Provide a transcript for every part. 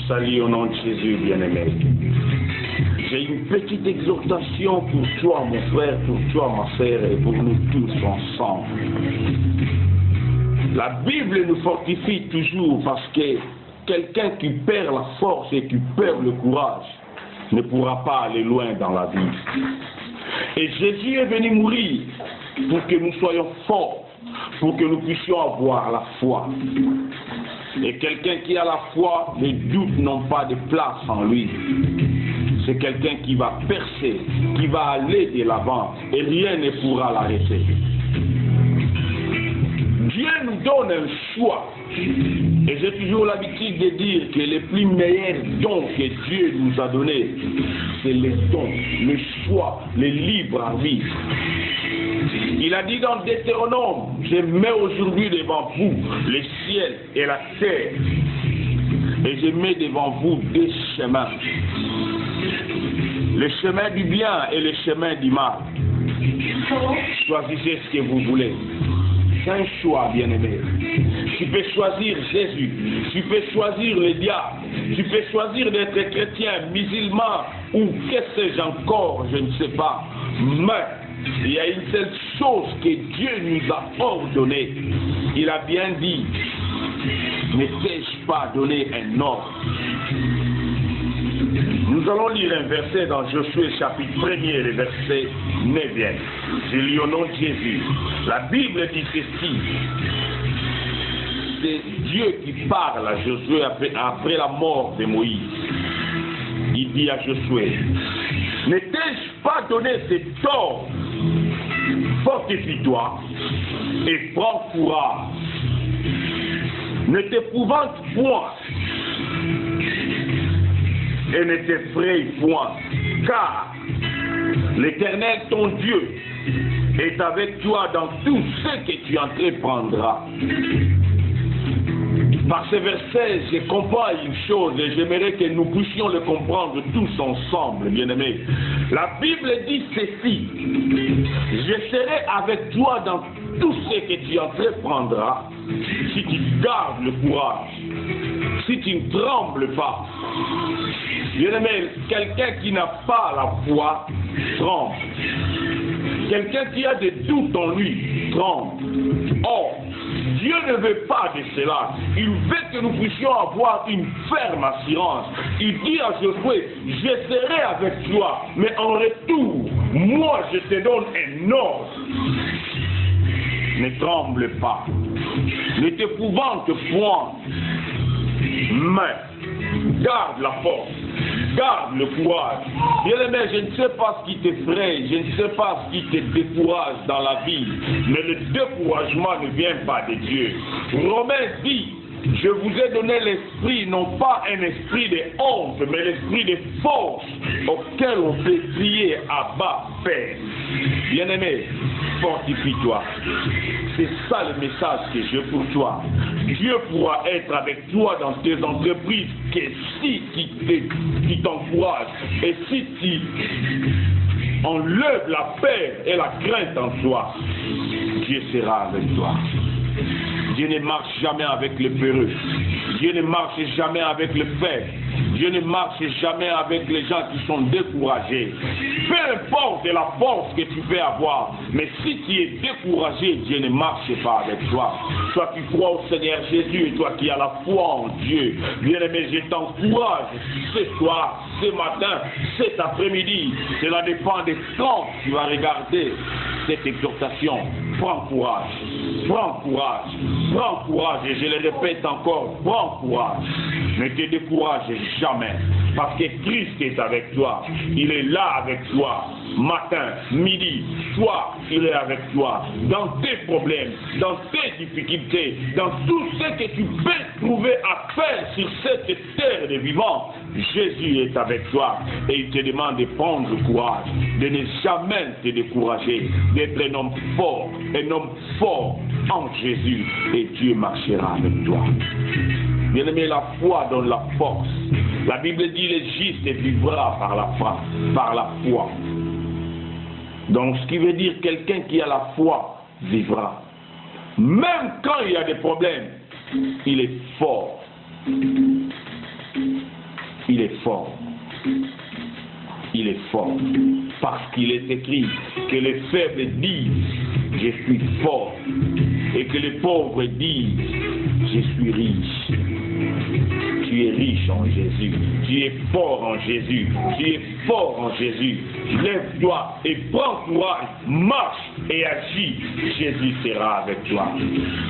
Salut au nom de Jésus, bien-aimé. J'ai une petite exhortation pour toi, mon frère, pour toi, ma sœur, et pour nous tous ensemble. La Bible nous fortifie toujours parce que quelqu'un qui perd la force et qui perd le courage ne pourra pas aller loin dans la vie. Et Jésus est venu mourir pour que nous soyons forts, pour que nous puissions avoir la foi. Et quelqu'un qui a la foi, les doutes n'ont pas de place en lui. C'est quelqu'un qui va percer, qui va aller de l'avant, et rien ne pourra l'arrêter. Dieu nous donne un choix. Et j'ai toujours l'habitude de dire que les plus meilleurs dons que Dieu nous a donnés, c'est les dons, le choix, le libre arbitre. Il a dit dans Deutéronome, je mets aujourd'hui devant vous le ciel et la terre, et je mets devant vous deux chemins. Le chemin du bien et le chemin du mal. Choisissez ce que vous voulez. C'est un choix, bien-aimé. Tu peux choisir Jésus, tu peux choisir le diable, tu peux choisir d'être chrétien, musulman, ou qu'est-ce que j'ai encore, je ne sais pas. Mais il y a une seule chose que Dieu nous a ordonnée. Il a bien dit, ne t'ai-je pas donné un ordre? Nous allons lire un verset dans Josué chapitre 1er, le verset 9e. Je lis au nom de Jésus. La Bible dit ceci. C'est Dieu qui parle à Josué après la mort de Moïse. Il dit à Josué, ne t'ai-je pas donné cet ordre? Fortifie-toi et prends courage. Ne t'épouvante point et ne t'effraie point, car l'Éternel ton Dieu est avec toi dans tout ce que tu entreprendras. Par ce verset, je comprends une chose et j'aimerais que nous puissions le comprendre tous ensemble, bien-aimés. La Bible dit ceci, je serai avec toi dans tout ce que tu entreprendras, si tu gardes le courage, si tu ne trembles pas. Bien-aimé, quelqu'un qui n'a pas la foi, tremble. Quelqu'un qui a des doutes en lui, tremble. Or, Dieu ne veut pas de cela. Il veut que nous puissions avoir une ferme assurance. Il dit à Josué, je serai avec toi, mais en retour, moi je te donne un ordre. Ne tremble pas, ne t'épouvante point, mais garde la force, garde le courage. Bien-aimé, je ne sais pas ce qui t'effraie, je ne sais pas ce qui te décourage dans la vie, mais le découragement ne vient pas de Dieu. Romains dit, je vous ai donné l'esprit, non pas un esprit de honte, mais l'esprit de force, auquel on peut crier à bas, Père. Bien-aimé, fortifie-toi. C'est ça le message que j'ai pour toi. Dieu pourra être avec toi dans tes entreprises que si tu t'encourages et si tu enlèves la peur et la crainte en toi, Dieu sera avec toi. Dieu ne marche jamais avec les peureux. Dieu ne marche jamais avec les faibles. Dieu ne marche jamais avec les gens qui sont découragés. Peu importe la force que tu peux avoir, mais si tu es découragé, Dieu ne marche pas avec toi. Toi qui crois au Seigneur Jésus, toi qui as la foi en Dieu, bien-aimé, je t'encourage ce soir, ce matin, cet après-midi. Cela dépend des temps que tu vas regarder cette exhortation. Prends courage, prends courage, prends courage, et je le répète encore, prends courage. Ne te décourage jamais, parce que Christ est avec toi, il est là avec toi, matin, midi, soir, il est avec toi, dans tes problèmes, dans tes difficultés, dans tout ce que tu peux trouver à faire sur cette terre des vivants. Jésus est avec toi et il te demande de prendre courage, de ne jamais te décourager, d'être un homme fort en Jésus, et Dieu marchera avec toi. Bien-aimé, la foi donne la force. La Bible dit le juste vivra par la foi. Donc, ce qui veut dire quelqu'un qui a la foi vivra. Même quand il y a des problèmes, il est fort. Il est fort. Il est fort. Parce qu'il est écrit que les faibles disent, je suis fort. Et que les pauvres disent, je suis riche. Tu es riche en Jésus. Tu es fort en Jésus. Tu es fort en Jésus. Lève-toi et prends courage. Marche et agis. Jésus sera avec toi.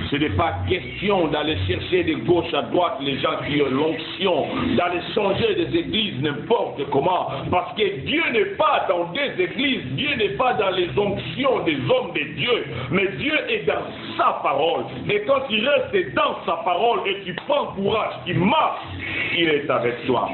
Ce n'est pas question d'aller chercher de gauche à droite les gens qui ont l'onction, d'aller changer des églises n'importe comment. Parce que Dieu n'est pas dans des églises. Dieu n'est pas dans les onctions des hommes de Dieu. Mais Dieu est dans sa parole. Et quand il reste dans sa parole et tu prends courage, tu marches, il est avec toi.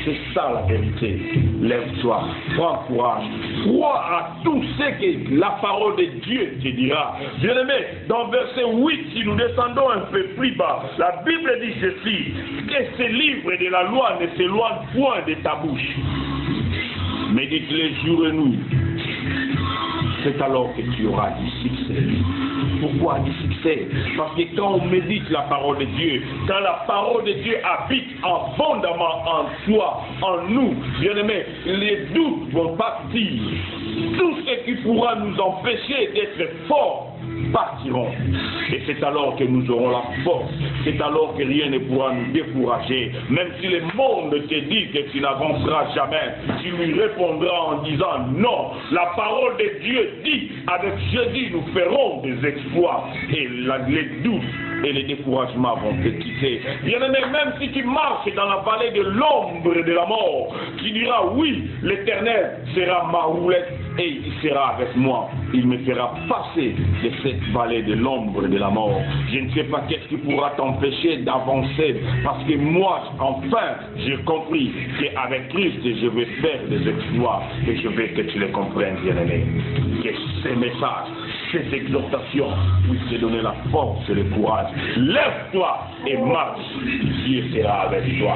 C'est ça la vérité. Lève-toi, prends courage, crois à tout ce que la parole de Dieu te dira. Bien-aimé, dans verset 8, si nous descendons un peu plus bas, la Bible dit ceci, que ces livres de la loi ne s'éloignent point de ta bouche. Médite-les jour et nuit. C'est alors que tu auras du succès. Pourquoi du succès? Parce que quand on médite la parole de Dieu, quand la parole de Dieu habite abondamment en toi, en nous, bien aimés, les doutes vont partir. Tout ce qui pourra nous empêcher d'être forts partiront. Et c'est alors que nous aurons la force. C'est alors que rien ne pourra nous décourager. Même si le monde te dit que tu n'avanceras jamais, tu lui répondras en disant non. La parole de Dieu dit, avec Jésus, nous ferons des exploits. Et les doutes et les découragements vont te quitter. Bien-aimé, même si tu marches dans la vallée de l'ombre de la mort, tu diras oui, l'Éternel sera ma roulette et il sera avec moi. Il me fera passer de cette vallée de l'ombre de la mort. Je ne sais pas qu'est-ce qui pourra t'empêcher d'avancer, parce que moi, enfin, j'ai compris qu'avec Christ, je vais faire des exploits et je veux que tu les comprennes, bien-aimé. Que ces messages, ces exhortations puissent te donner la force et le courage. Lève-toi et marche. Dieu sera avec toi.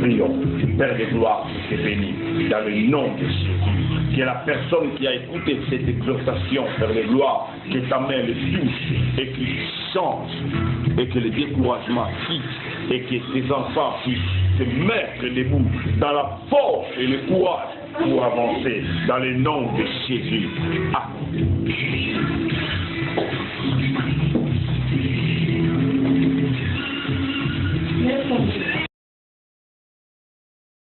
Prions. Père de gloire, je te bénis dans le nom de Jésus. Que la personne qui a écouté cette exhortation, Père de gloire, que ta main le touche et qu'il change et que le découragement quitte et que tes enfants puissent se mettre debout dans la force et le courage pour avancer dans le nom de Jésus. Amen.